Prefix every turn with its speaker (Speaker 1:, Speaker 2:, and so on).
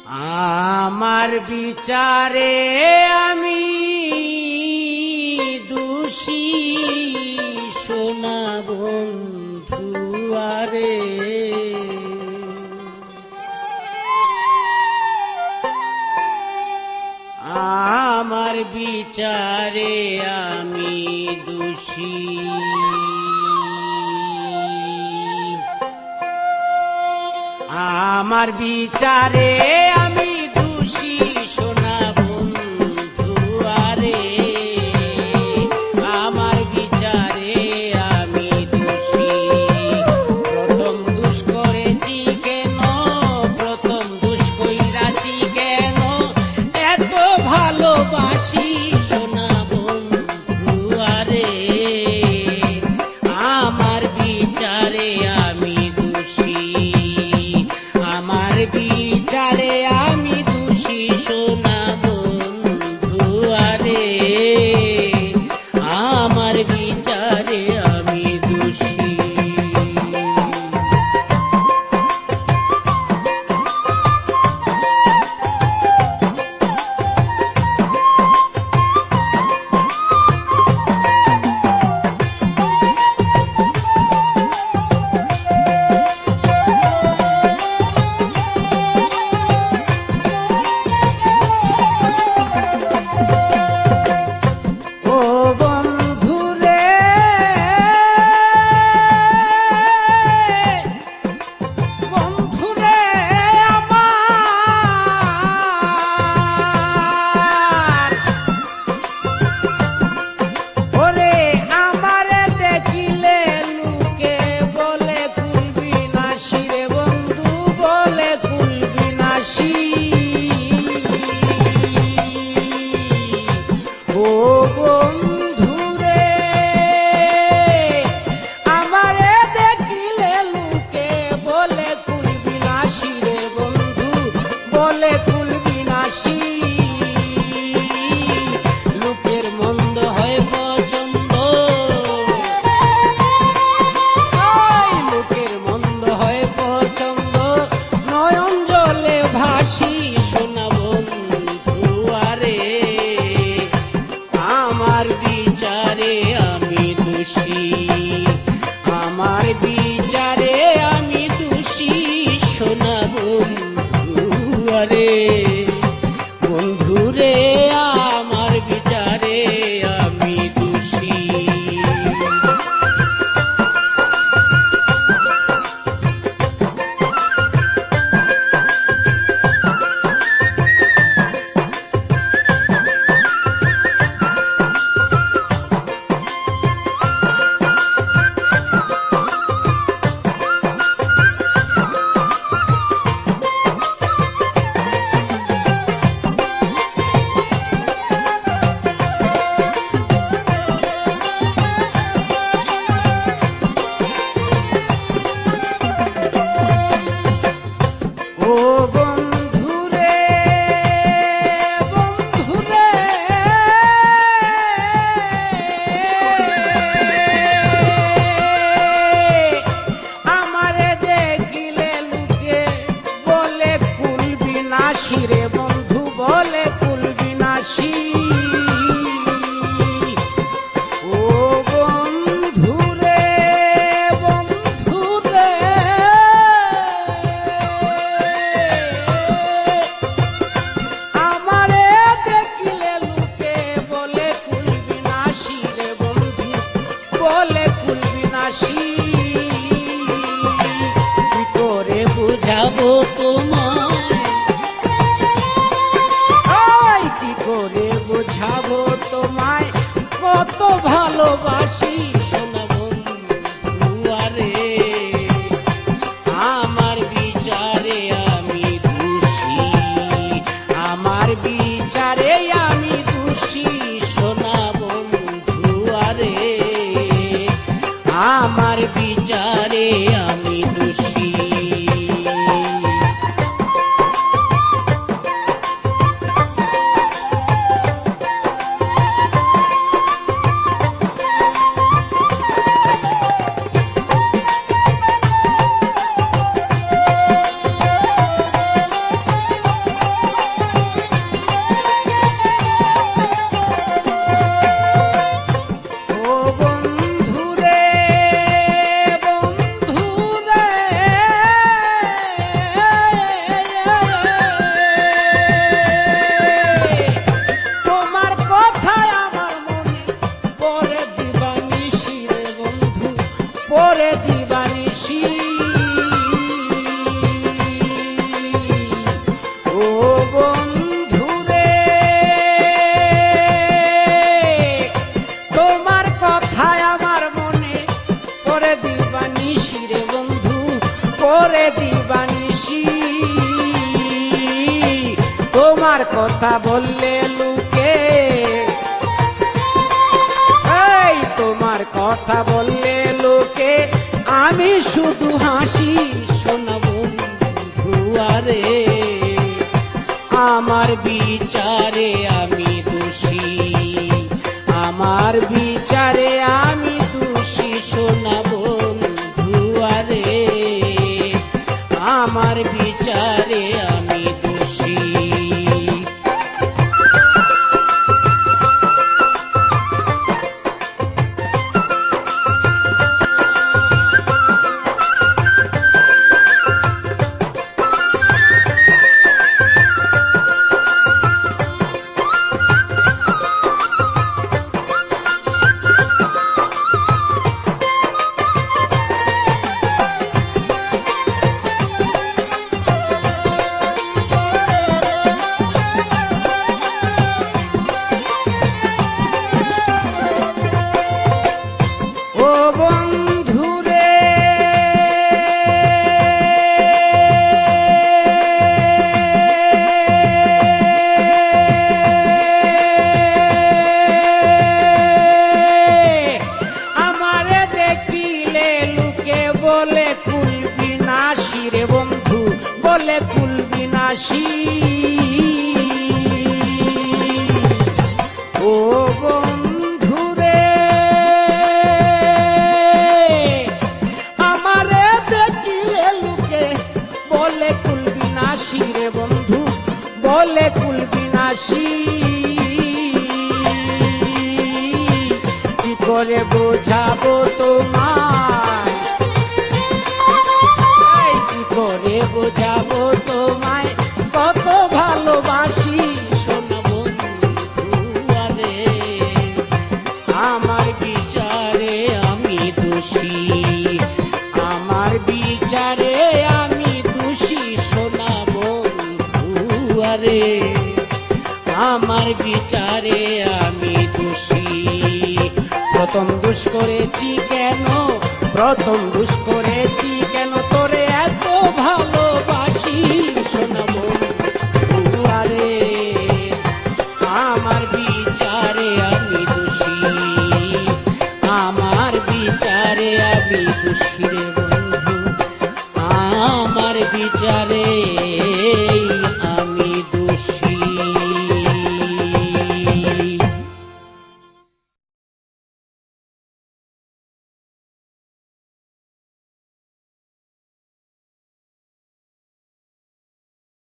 Speaker 1: আমার বিচারে আমি দোষী সোনা বন্ধু আরে আমার বিচারে আমি দোষী আমার বিচারে আমি দোষী সোনা বন্ধু আরে আমার বিচারে আমি দোষী প্রথম দোষ করেছি কেন প্রথম দোষ কইরাছি কেন এত ভালোবাসি সোনা বন্ধু আরে আমার বিচারে আমি দোষী আমার বিচারে আমি দোষী সোনা বন্ধু আরে আমার বিচারে আমি দোষী আমার বিচারে আমি দোষী সোনা বন্ধু আরে বন্ধু রে আমার বিচারে আমি দোষী রে বন্ধু বলে কুল বিনাশী ও বন্ধু রে আমারে দেখিলে লোকে বলে কুল বিনাশী রে বন্ধু বলে কুল বিনাশী কি করে বুঝাবো তোমার বোঝাবো তোমায় কত ভালোবাসি সোনা বন্ধু আরে আমার বিচারে আমি দোষী আমার বিচারে আমি দোষী সোনা বন্ধু আরে আমার বিচারে আমি দোষী তোমার কথা বললে লোকে, এই তোমার কথা বললে লোকে, আমি শুধু হাসি সোনা বন্ধু আরে, আমার বিচারে আমি দোষী, আমার বিচারে আমি দোষী সোনা বন্ধু আরে, আমার বিচারে আমি দোষী। ও বন্ধুরে আমারে দেখিলে লোকে বলে কুলবি নাসি রে বন্ধু, বলে কুলবি নাসি। ও বন্ধুরে আমারে দেখিলে লোকে বলে কুলবি নাসি রে বন্ধু, বলে কুলবি নাসি। কি করে বোঝাবো তোমায়, এই কি করে বোঝাবো তোমায় কত ভালোবাসি সোনা বন্ধু আরে, আমার বিচারে আমি দোষী, আমার বিচারে আমি দোষী সোনা বন্ধু আরে, আমার বিচারে আমি দোষী। প্রথম দোষ করেছি কেন, প্রথম দোষ করেছি